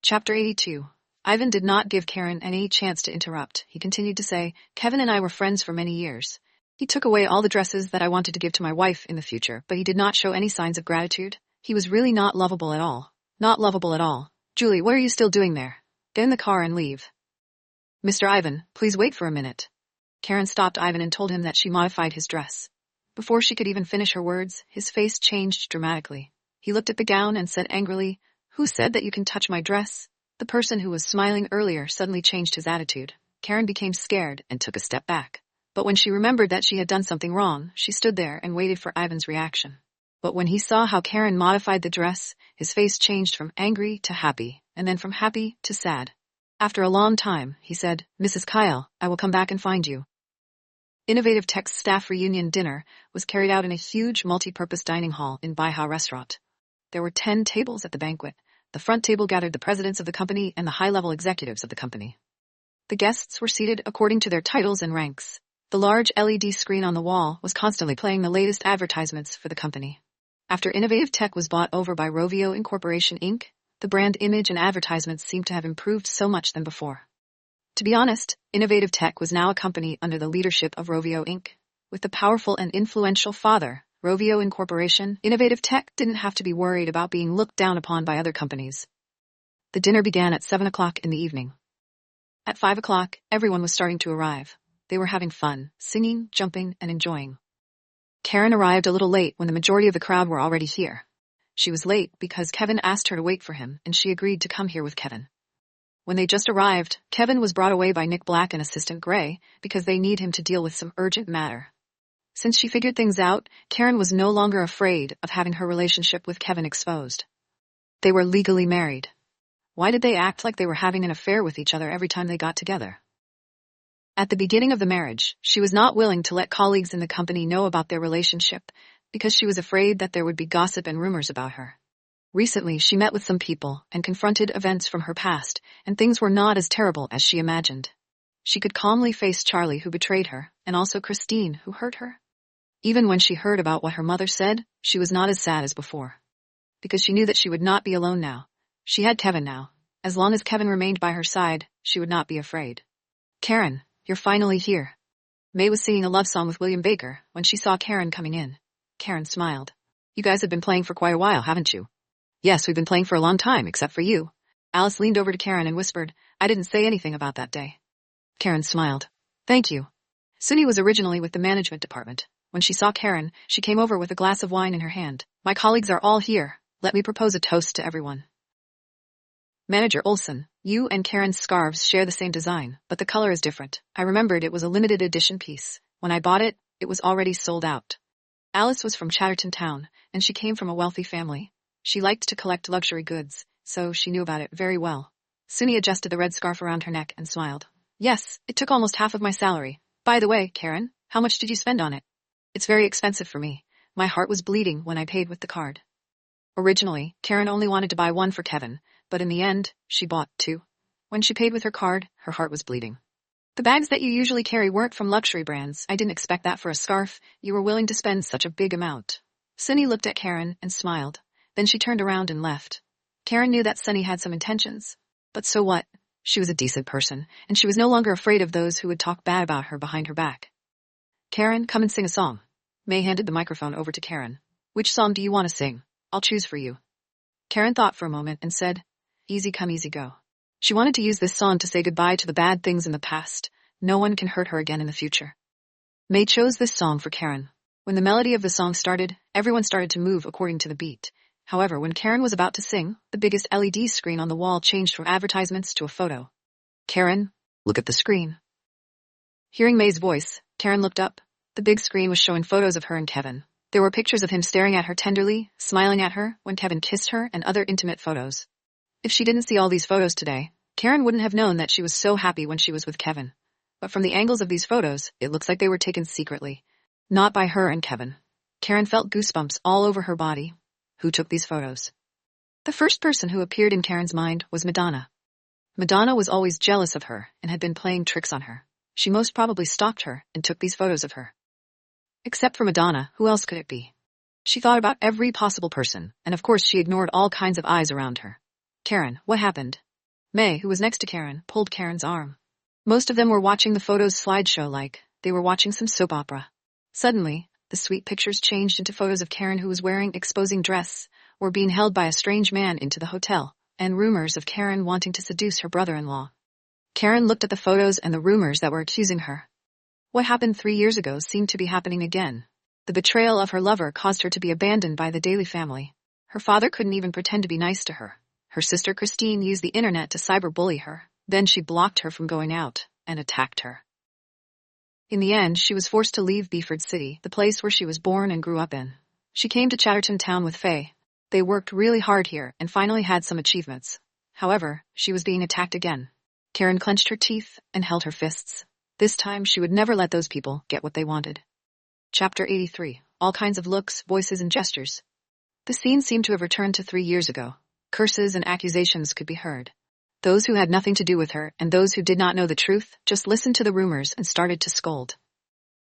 Chapter 82. Ivan did not give Karen any chance to interrupt. He continued to say, Kevin and I were friends for many years. He took away all the dresses that I wanted to give to my wife in the future, but he did not show any signs of gratitude. He was really not lovable at all. Not lovable at all. Julie, what are you still doing there? Get in the car and leave. Mr. Ivan, please wait for a minute. Karen stopped Ivan and told him that she modified his dress. Before she could even finish her words, his face changed dramatically. He looked at the gown and said angrily, Who said that you can touch my dress? The person who was smiling earlier suddenly changed his attitude. Karen became scared and took a step back. But when she remembered that she had done something wrong, she stood there and waited for Ivan's reaction. But when he saw how Karen modified the dress, his face changed from angry to happy, and then from happy to sad. After a long time, he said, Mrs. Kyle, I will come back and find you. Innovative Tech's staff reunion dinner was carried out in a huge multi-purpose dining hall in Baiha Restaurant. There were 10 tables at the banquet. The front table gathered the presidents of the company and the high-level executives of the company. The guests were seated according to their titles and ranks. The large LED screen on the wall was constantly playing the latest advertisements for the company. After Innovative Tech was bought over by Rovio Incorporation Inc., the brand image and advertisements seemed to have improved so much than before. To be honest, Innovative Tech was now a company under the leadership of Rovio Inc. With the powerful and influential father, Rovio Incorporation, Innovative Tech didn't have to be worried about being looked down upon by other companies. The dinner began at 7 o'clock in the evening. At 5 o'clock, everyone was starting to arrive. They were having fun, singing, jumping, and enjoying. Karen arrived a little late when the majority of the crowd were already here. She was late because Kevin asked her to wait for him, and she agreed to come here with Kevin. When they just arrived, Kevin was brought away by Nick Black and Assistant Gray because they need him to deal with some urgent matter. Since she figured things out, Karen was no longer afraid of having her relationship with Kevin exposed. They were legally married. Why did they act like they were having an affair with each other every time they got together? At the beginning of the marriage, she was not willing to let colleagues in the company know about their relationship because she was afraid that there would be gossip and rumors about her. Recently, she met with some people and confronted events from her past, and things were not as terrible as she imagined. She could calmly face Charlie, who betrayed her, and also Christine, who hurt her. Even when she heard about what her mother said, she was not as sad as before. Because she knew that she would not be alone now. She had Kevin now. As long as Kevin remained by her side, she would not be afraid. Karen, you're finally here. May was singing a love song with William Baker when she saw Karen coming in. Karen smiled. You guys have been playing for quite a while, haven't you? Yes, we've been playing for a long time, except for you. Alice leaned over to Karen and whispered, I didn't say anything about that day. Karen smiled. Thank you. Suni was originally with the management department. When she saw Karen, she came over with a glass of wine in her hand. My colleagues are all here. Let me propose a toast to everyone. Manager Olson, you and Karen's scarves share the same design, but the color is different. I remembered it was a limited edition piece. When I bought it, it was already sold out. Alice was from Chatterton Town, and she came from a wealthy family. She liked to collect luxury goods, so she knew about it very well. Suni adjusted the red scarf around her neck and smiled. Yes, it took almost half of my salary. By the way, Karen, how much did you spend on it? It's very expensive for me. My heart was bleeding when I paid with the card. Originally, Karen only wanted to buy one for Kevin, but in the end, she bought 2. When she paid with her card, her heart was bleeding. The bags that you usually carry weren't from luxury brands. I didn't expect that for a scarf. You were willing to spend such a big amount. Sunny looked at Karen and smiled. Then she turned around and left. Karen knew that Sunny had some intentions. But so what? She was a decent person, and she was no longer afraid of those who would talk bad about her behind her back. Karen, come and sing a song. May handed the microphone over to Karen. Which song do you want to sing? I'll choose for you. Karen thought for a moment and said, Easy come, easy go. She wanted to use this song to say goodbye to the bad things in the past. No one can hurt her again in the future. May chose this song for Karen. When the melody of the song started, everyone started to move according to the beat. However, when Karen was about to sing, the biggest LED screen on the wall changed from advertisements to a photo. Karen, look at the screen. Hearing May's voice, Karen looked up. The big screen was showing photos of her and Kevin. There were pictures of him staring at her tenderly, smiling at her when Kevin kissed her, and other intimate photos. If she didn't see all these photos today, Karen wouldn't have known that she was so happy when she was with Kevin. But from the angles of these photos, it looks like they were taken secretly. Not by her and Kevin. Karen felt goosebumps all over her body. Who took these photos? The first person who appeared in Karen's mind was Madonna. Madonna was always jealous of her and had been playing tricks on her. She most probably stalked her and took these photos of her. Except for Madonna, who else could it be? She thought about every possible person, and of course she ignored all kinds of eyes around her. Karen, what happened? May, who was next to Karen, pulled Karen's arm. Most of them were watching the photos slideshow like they were watching some soap opera. Suddenly, the sweet pictures changed into photos of Karen who was wearing exposing dress or being held by a strange man into the hotel, and rumors of Karen wanting to seduce her brother-in-law. Karen looked at the photos and the rumors that were accusing her. What happened 3 years ago seemed to be happening again. The betrayal of her lover caused her to be abandoned by the Daly family. Her father couldn't even pretend to be nice to her. Her sister Christine used the internet to cyberbully her. Then she blocked her from going out and attacked her. In the end, she was forced to leave Beaufort City, the place where she was born and grew up in. She came to Chatterton Town with Faye. They worked really hard here and finally had some achievements. However, she was being attacked again. Karen clenched her teeth and held her fists. This time, she would never let those people get what they wanted. Chapter 83. All kinds of looks, voices, and gestures. The scene seemed to have returned to 3 years ago. Curses and accusations could be heard. Those who had nothing to do with her and those who did not know the truth just listened to the rumors and started to scold.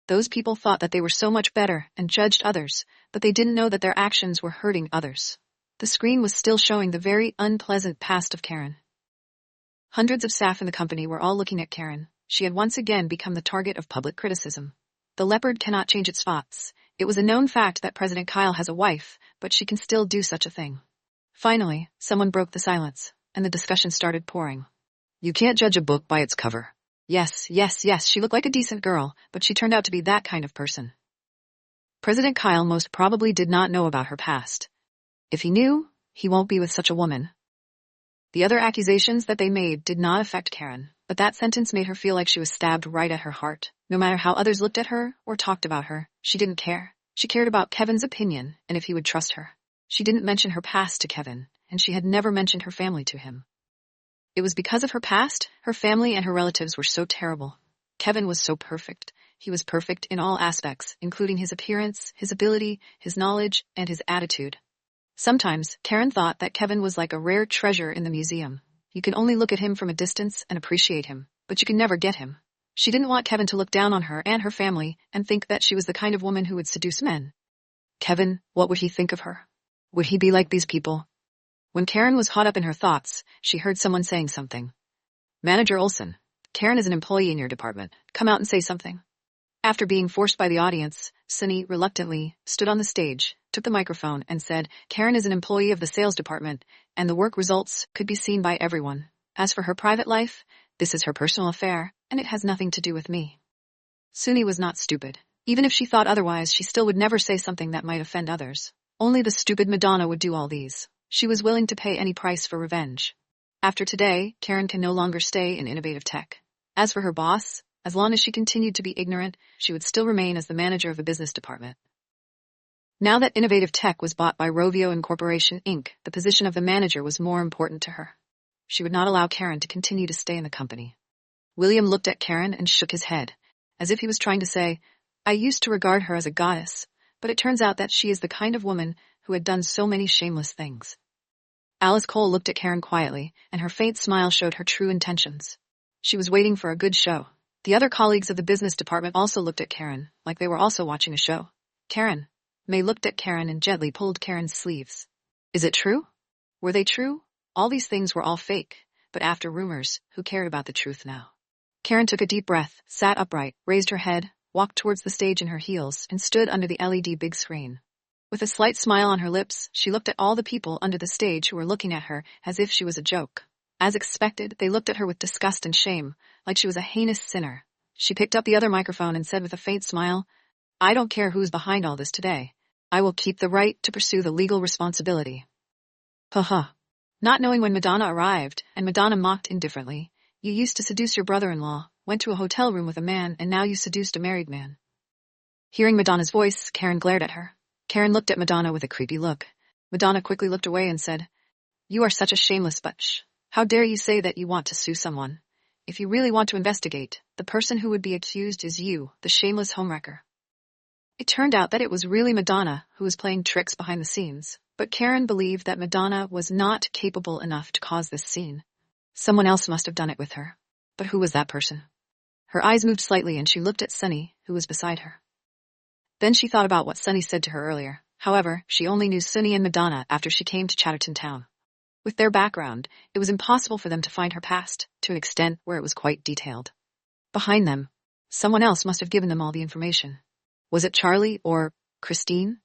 Those people thought that they were so much better and judged others, but they didn't know that their actions were hurting others. The screen was still showing the very unpleasant past of Karen. Hundreds of staff in the company were all looking at Karen. She had once again become the target of public criticism. The leopard cannot change its spots. It was a known fact that President Kyle has a wife, but she can still do such a thing. Finally, someone broke the silence, and the discussion started pouring. You can't judge a book by its cover. Yes, she looked like a decent girl, but she turned out to be that kind of person. President Kyle most probably did not know about her past. If he knew, he won't be with such a woman. The other accusations that they made did not affect Karen, but that sentence made her feel like she was stabbed right at her heart. No matter how others looked at her or talked about her, she didn't care. She cared about Kevin's opinion and if he would trust her. She didn't mention her past to Kevin, and she had never mentioned her family to him. It was because of her past, her family and her relatives were so terrible. Kevin was so perfect. He was perfect in all aspects, including his appearance, his ability, his knowledge, and his attitude. Sometimes, Karen thought that Kevin was like a rare treasure in the museum. You can only look at him from a distance and appreciate him, but you can never get him. She didn't want Kevin to look down on her and her family and think that she was the kind of woman who would seduce men. Kevin, what would he think of her? Would he be like these people? When Karen was caught up in her thoughts, she heard someone saying something. Manager Olson, Karen is an employee in your department. Come out and say something. After being forced by the audience, Sunny reluctantly stood on the stage, took the microphone, and said, Karen is an employee of the sales department, and the work results could be seen by everyone. As for her private life, this is her personal affair, and it has nothing to do with me. Sunny was not stupid. Even if she thought otherwise, she still would never say something that might offend others. Only the stupid Madonna would do all these. She was willing to pay any price for revenge. After today, Karen can no longer stay in innovative tech. As for her boss, as long as she continued to be ignorant, she would still remain as the manager of the business department. Now that Innovative Tech was bought by Rovio Incorporation, Inc., the position of the manager was more important to her. She would not allow Karen to continue to stay in the company. William looked at Karen and shook his head, as if he was trying to say, I used to regard her as a goddess, but it turns out that she is the kind of woman who had done so many shameless things. Alice Cole looked at Karen quietly, and her faint smile showed her true intentions. She was waiting for a good show. The other colleagues of the business department also looked at Karen, like they were also watching a show. Karen. May looked at Karen and gently pulled Karen's sleeves. Is it true? Were they true? All these things were all fake, but after rumors, who cared about the truth now? Karen took a deep breath, sat upright, raised her head, walked towards the stage in her heels, and stood under the LED big screen. With a slight smile on her lips, she looked at all the people under the stage who were looking at her as if she was a joke. As expected, they looked at her with disgust and shame, like she was a heinous sinner. She picked up the other microphone and said with a faint smile, I don't care who's behind all this today. I will keep the right to pursue the legal responsibility. Ha. Not knowing when Madonna arrived, and Madonna mocked indifferently, you used to seduce your brother-in-law, went to a hotel room with a man, and now you seduced a married man. Hearing Madonna's voice, Karen glared at her. Karen looked at Madonna with a creepy look. Madonna quickly looked away and said, You are such a shameless bitch. How dare you say that you want to sue someone? If you really want to investigate, the person who would be accused is you, the shameless homewrecker. It turned out that it was really Madonna who was playing tricks behind the scenes, but Karen believed that Madonna was not capable enough to cause this scene. Someone else must have done it with her. But who was that person? Her eyes moved slightly and she looked at Sunny, who was beside her. Then she thought about what Sunny said to her earlier. However, she only knew Sunny and Madonna after she came to Chatterton Town. With their background, it was impossible for them to find her past, to an extent where it was quite detailed. Behind them, someone else must have given them all the information. Was it Charlie or Christine?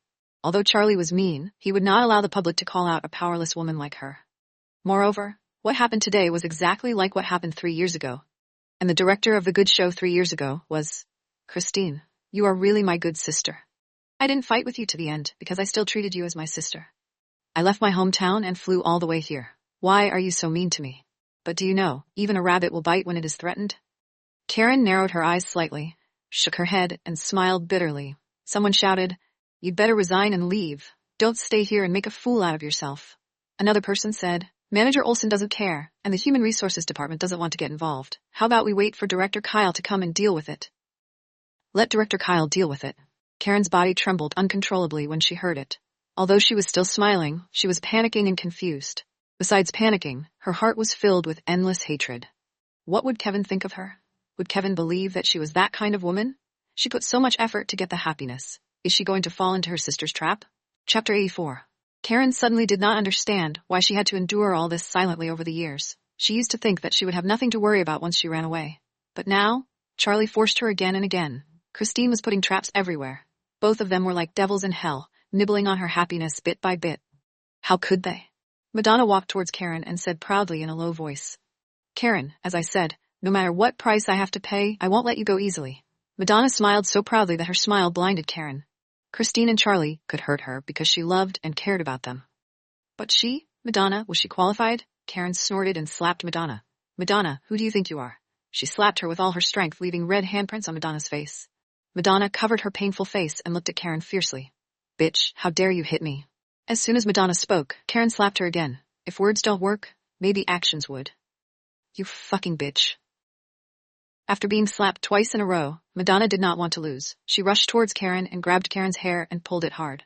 Although Charlie was mean, he would not allow the public to call out a powerless woman like her. Moreover, what happened today was exactly like what happened 3 years ago. And the director of the good show 3 years ago was Christine. You are really my good sister. I didn't fight with you to the end because I still treated you as my sister. I left my hometown and flew all the way here. Why are you so mean to me? But do you know, even a rabbit will bite when it is threatened? Karen narrowed her eyes slightly, shook her head, and smiled bitterly. Someone shouted, You'd better resign and leave. Don't stay here and make a fool out of yourself. Another person said, Manager Olson doesn't care, and the Human Resources Department doesn't want to get involved. How about we wait for Director Kyle to come and deal with it? Let Director Kyle deal with it. Karen's body trembled uncontrollably when she heard it. Although she was still smiling, she was panicking and confused. Besides panicking, her heart was filled with endless hatred. What would Kevin think of her? Would Kevin believe that she was that kind of woman? She put so much effort to get the happiness. Is she going to fall into her sister's trap? Chapter 84. Karen suddenly did not understand why she had to endure all this silently over the years. She used to think that she would have nothing to worry about once she ran away. But now, Charlie forced her again and again. Christine was putting traps everywhere. Both of them were like devils in hell, nibbling on her happiness bit by bit. How could they? Madonna walked towards Karen and said proudly in a low voice, Karen, as I said, no matter what price I have to pay, I won't let you go easily. Madonna smiled so proudly that her smile blinded Karen. Christine and Charlie could hurt her because she loved and cared about them. But she, Madonna, was she qualified? Karen snorted and slapped Madonna. Madonna, who do you think you are? She slapped her with all her strength, leaving red handprints on Madonna's face. Madonna covered her painful face and looked at Karen fiercely. Bitch, how dare you hit me? As soon as Madonna spoke, Karen slapped her again. If words don't work, maybe actions would. You fucking bitch. After being slapped twice in a row, Madonna did not want to lose. She rushed towards Karen and grabbed Karen's hair and pulled it hard.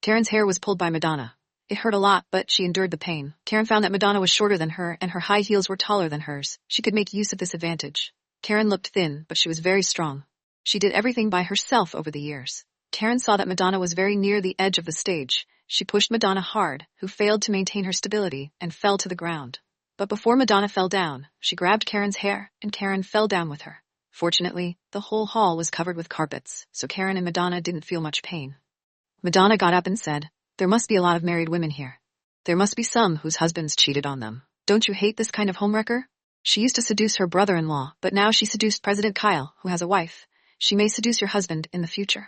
Karen's hair was pulled by Madonna. It hurt a lot, but she endured the pain. Karen found that Madonna was shorter than her and her high heels were taller than hers. She could make use of this advantage. Karen looked thin, but she was very strong. She did everything by herself over the years. Karen saw that Madonna was very near the edge of the stage. She pushed Madonna hard, who failed to maintain her stability, and fell to the ground. But before Madonna fell down, she grabbed Karen's hair, and Karen fell down with her. Fortunately, the whole hall was covered with carpets, so Karen and Madonna didn't feel much pain. Madonna got up and said, There must be a lot of married women here. There must be some whose husbands cheated on them. Don't you hate this kind of homewrecker? She used to seduce her brother-in-law, but now she seduced President Kyle, who has a wife. She may seduce your husband in the future.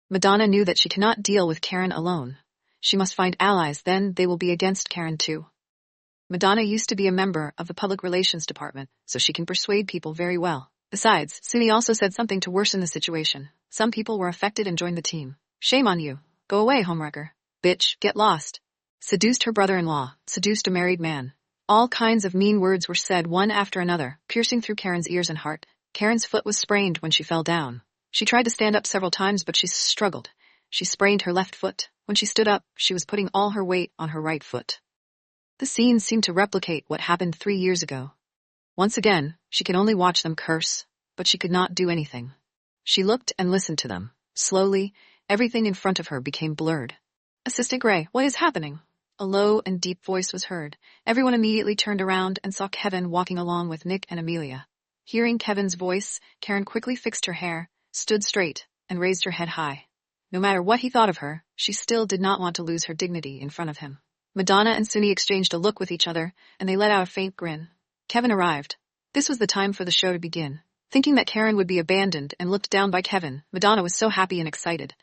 Madonna knew that she cannot deal with Karen alone. She must find allies, then they will be against Karen too. Madonna used to be a member of the Public Relations Department, so she can persuade people very well. Besides, Suni also said something to worsen the situation. Some people were affected and joined the team. Shame on you. Go away, homewrecker. Bitch, get lost. Seduced her brother-in-law, seduced a married man. All kinds of mean words were said one after another, piercing through Karen's ears and heart. Karen's foot was sprained when she fell down. She tried to stand up several times, but she struggled. She sprained her left foot. When she stood up, she was putting all her weight on her right foot. The scene seemed to replicate what happened 3 years ago. Once again, she could only watch them curse, but she could not do anything. She looked and listened to them. Slowly, everything in front of her became blurred. Assistant Gray, what is happening? A low and deep voice was heard. Everyone immediately turned around and saw Kevin walking along with Nick and Amelia. Hearing Kevin's voice, Karen quickly fixed her hair, stood straight, and raised her head high. No matter what he thought of her, she still did not want to lose her dignity in front of him. Madonna and Suni exchanged a look with each other, and they let out a faint grin. Kevin arrived. This was the time for the show to begin. Thinking that Karen would be abandoned and looked down by Kevin, Madonna was so happy and excited.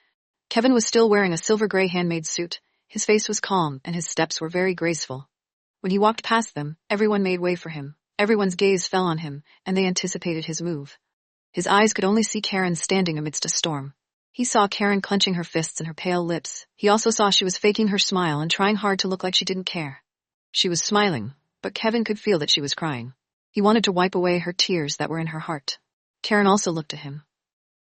Kevin was still wearing a silver-gray handmade suit. His face was calm, and his steps were very graceful. When he walked past them, everyone made way for him. Everyone's gaze fell on him, and they anticipated his move. His eyes could only see Karen standing amidst a storm. He saw Karen clenching her fists and her pale lips. He also saw she was faking her smile and trying hard to look like she didn't care. She was smiling, but Kevin could feel that she was crying. He wanted to wipe away her tears that were in her heart. Karen also looked at him.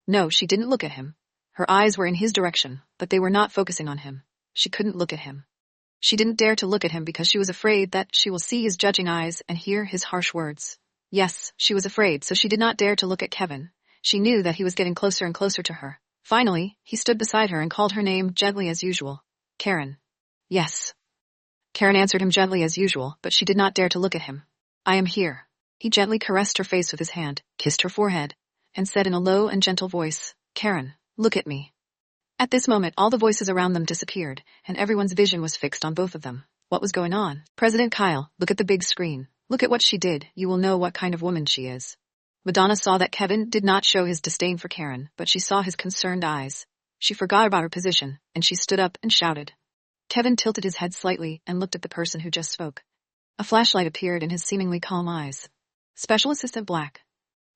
No, she didn't look at him. Her eyes were in his direction, but they were not focusing on him. She couldn't look at him. She didn't dare to look at him because she was afraid that she will see his judging eyes and hear his harsh words. Yes, she was afraid, so she did not dare to look at Kevin. She knew that he was getting closer and closer to her. Finally, he stood beside her and called her name gently as usual. Karen. Yes. Karen answered him gently as usual, but she did not dare to look at him. I am here. He gently caressed her face with his hand, kissed her forehead, and said in a low and gentle voice, Karen, look at me. At this moment all the voices around them disappeared, and everyone's vision was fixed on both of them. What was going on? President Kyle, look at the big screen. Look at what she did. You will know what kind of woman she is. Madonna saw that Kevin did not show his disdain for Karen, but she saw his concerned eyes. She forgot about her position, and she stood up and shouted. Kevin tilted his head slightly and looked at the person who just spoke. A flashlight appeared in his seemingly calm eyes. Special Assistant Black.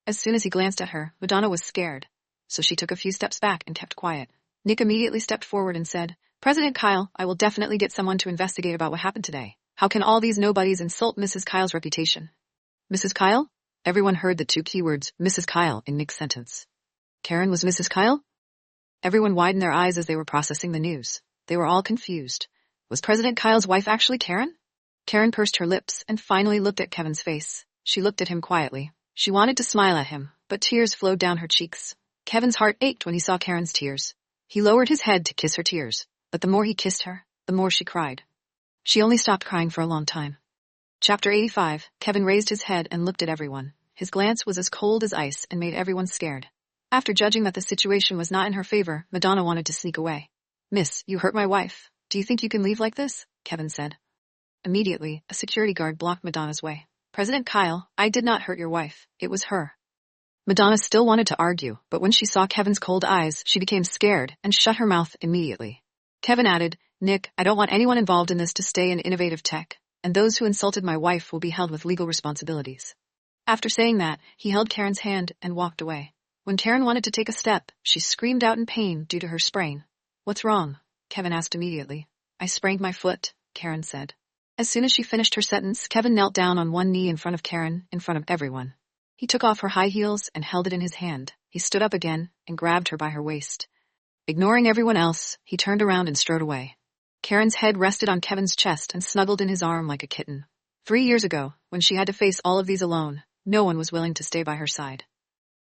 As soon as he glanced at her, Madonna was scared, so she took a few steps back and kept quiet. Nick immediately stepped forward and said, President Kyle, I will definitely get someone to investigate about what happened today. How can all these nobodies insult Mrs. Kyle's reputation? Mrs. Kyle? Everyone heard the two keywords, Mrs. Kyle, in Nick's sentence. Karen was Mrs. Kyle? Everyone widened their eyes as they were processing the news. They were all confused. Was President Kyle's wife actually Karen? Karen pursed her lips and finally looked at Kevin's face. She looked at him quietly. She wanted to smile at him, but tears flowed down her cheeks. Kevin's heart ached when he saw Karen's tears. He lowered his head to kiss her tears, but the more he kissed her, the more she cried. She only stopped crying for a long time. Chapter 85. Kevin raised his head and looked at everyone. His glance was as cold as ice and made everyone scared. After judging that the situation was not in her favor, Madonna wanted to sneak away. Miss, you hurt my wife. Do you think you can leave like this? Kevin said. Immediately, a security guard blocked Madonna's way. President Kyle, I did not hurt your wife. It was her. Madonna still wanted to argue, but when she saw Kevin's cold eyes, she became scared and shut her mouth immediately. Kevin added, Nick, I don't want anyone involved in this to stay in innovative tech, and those who insulted my wife will be held with legal responsibilities. After saying that, he held Karen's hand and walked away. When Karen wanted to take a step, she screamed out in pain due to her sprain. What's wrong? Kevin asked immediately. I sprained my foot, Karen said. As soon as she finished her sentence, Kevin knelt down on one knee in front of Karen, in front of everyone. He took off her high heels and held it in his hand. He stood up again and grabbed her by her waist. Ignoring everyone else, he turned around and strode away. Karen's head rested on Kevin's chest and snuggled in his arm like a kitten. 3 years ago, when she had to face all of these alone, no one was willing to stay by her side.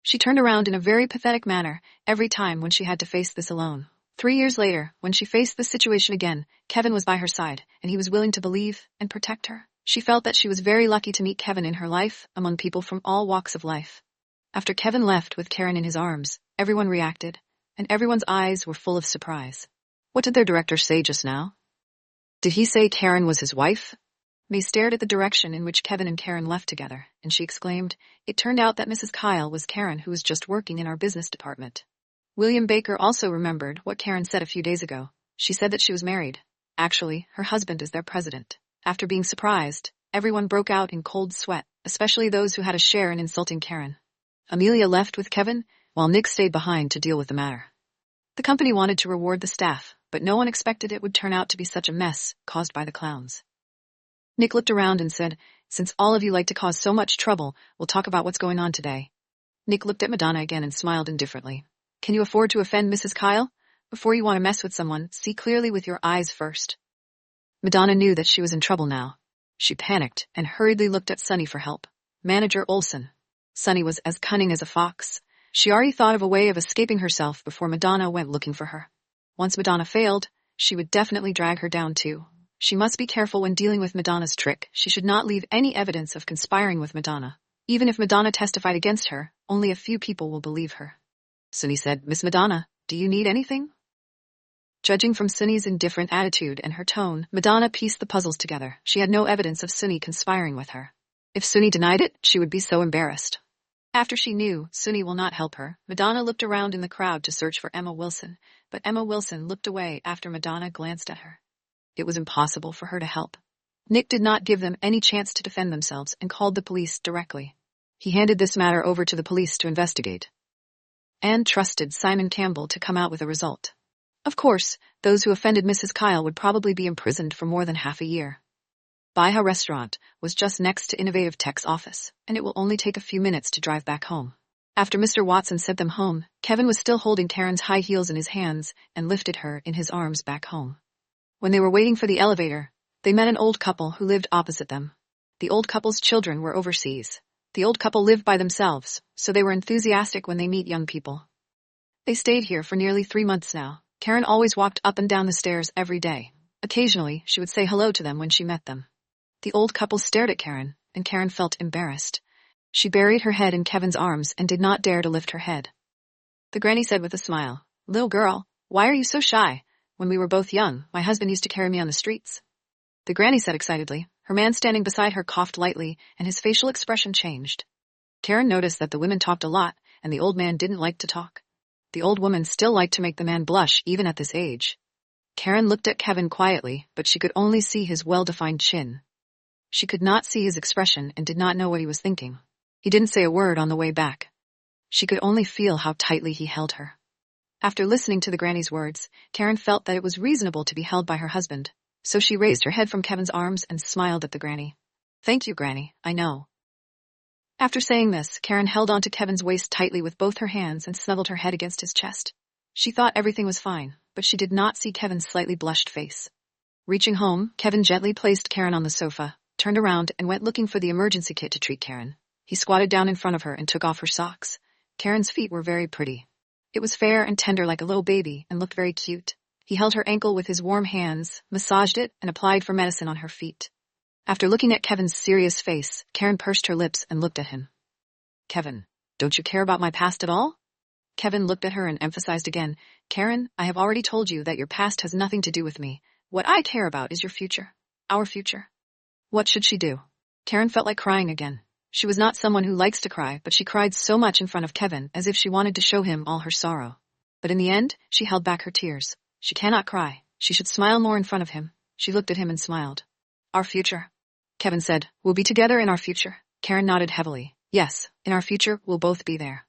She turned around in a very pathetic manner every time when she had to face this alone. 3 years later, when she faced this situation again, Kevin was by her side, and he was willing to believe and protect her. She felt that she was very lucky to meet Kevin in her life, among people from all walks of life. After Kevin left with Karen in his arms, everyone reacted, and everyone's eyes were full of surprise. What did their director say just now? Did he say Karen was his wife? May stared at the direction in which Kevin and Karen left together, and she exclaimed, It turned out that Mrs. Kyle was Karen who was just working in our business department. William Baker also remembered what Karen said a few days ago. She said that she was married. Actually, her husband is their president. After being surprised, everyone broke out in cold sweat, especially those who had a share in insulting Karen. Amelia left with Kevin, while Nick stayed behind to deal with the matter. The company wanted to reward the staff, but no one expected it would turn out to be such a mess caused by the clowns. Nick looked around and said, Since all of you like to cause so much trouble, we'll talk about what's going on today. Nick looked at Madonna again and smiled indifferently. Can you afford to offend Mrs. Kyle? Before you want to mess with someone, see clearly with your eyes first. Madonna knew that she was in trouble now. She panicked and hurriedly looked at Sunny for help. Manager Olson. Sunny was as cunning as a fox. She already thought of a way of escaping herself before Madonna went looking for her. Once Madonna failed, she would definitely drag her down too. She must be careful when dealing with Madonna's trick. She should not leave any evidence of conspiring with Madonna. Even if Madonna testified against her, only a few people will believe her. Sunny said, Miss Madonna, do you need anything? Judging from Sunny's indifferent attitude and her tone, Madonna pieced the puzzles together. She had no evidence of Sunny conspiring with her. If Sunny denied it, she would be so embarrassed. After she knew Sunny will not help her, Madonna looked around in the crowd to search for Emma Wilson, but Emma Wilson looked away after Madonna glanced at her. It was impossible for her to help. Nick did not give them any chance to defend themselves and called the police directly. He handed this matter over to the police to investigate, and trusted Simon Campbell to come out with a result. Of course, those who offended Mrs. Kyle would probably be imprisoned for more than half a year. Baiha Restaurant was just next to Innovative Tech's office, and it will only take a few minutes to drive back home. After Mr. Watson sent them home, Kevin was still holding Karen's high heels in his hands and lifted her in his arms back home. When they were waiting for the elevator, they met an old couple who lived opposite them. The old couple's children were overseas. The old couple lived by themselves, so they were enthusiastic when they meet young people. They stayed here for nearly 3 months now. Karen always walked up and down the stairs every day. Occasionally, she would say hello to them when she met them. The old couple stared at Karen, and Karen felt embarrassed. She buried her head in Kevin's arms and did not dare to lift her head. The granny said with a smile, "Little girl, why are you so shy? When we were both young, my husband used to carry me on the streets." The granny said excitedly. Her man standing beside her coughed lightly, and his facial expression changed. Karen noticed that the women talked a lot, and the old man didn't like to talk. The old woman still liked to make the man blush even at this age. Karen looked at Kevin quietly, but she could only see his well-defined chin. She could not see his expression and did not know what he was thinking. He didn't say a word on the way back. She could only feel how tightly he held her. After listening to the granny's words, Karen felt that it was reasonable to be held by her husband, so she raised her head from Kevin's arms and smiled at the granny. "Thank you, Granny, I know." After saying this, Karen held onto Kevin's waist tightly with both her hands and snuggled her head against his chest. She thought everything was fine, but she did not see Kevin's slightly blushed face. Reaching home, Kevin gently placed Karen on the sofa, turned around and went looking for the emergency kit to treat Karen. He squatted down in front of her and took off her socks. Karen's feet were very pretty. It was fair and tender like a little baby and looked very cute. He held her ankle with his warm hands, massaged it, and applied for medicine on her feet. After looking at Kevin's serious face, Karen pursed her lips and looked at him. "Kevin, don't you care about my past at all?" Kevin looked at her and emphasized again, "Karen, I have already told you that your past has nothing to do with me. What I care about is your future. Our future." What should she do? Karen felt like crying again. She was not someone who likes to cry, but she cried so much in front of Kevin as if she wanted to show him all her sorrow. But in the end, she held back her tears. She cannot cry. She should smile more in front of him. She looked at him and smiled. "Our future," Kevin said. "We'll be together in our future." Karen nodded heavily. "Yes, in our future, we'll both be there."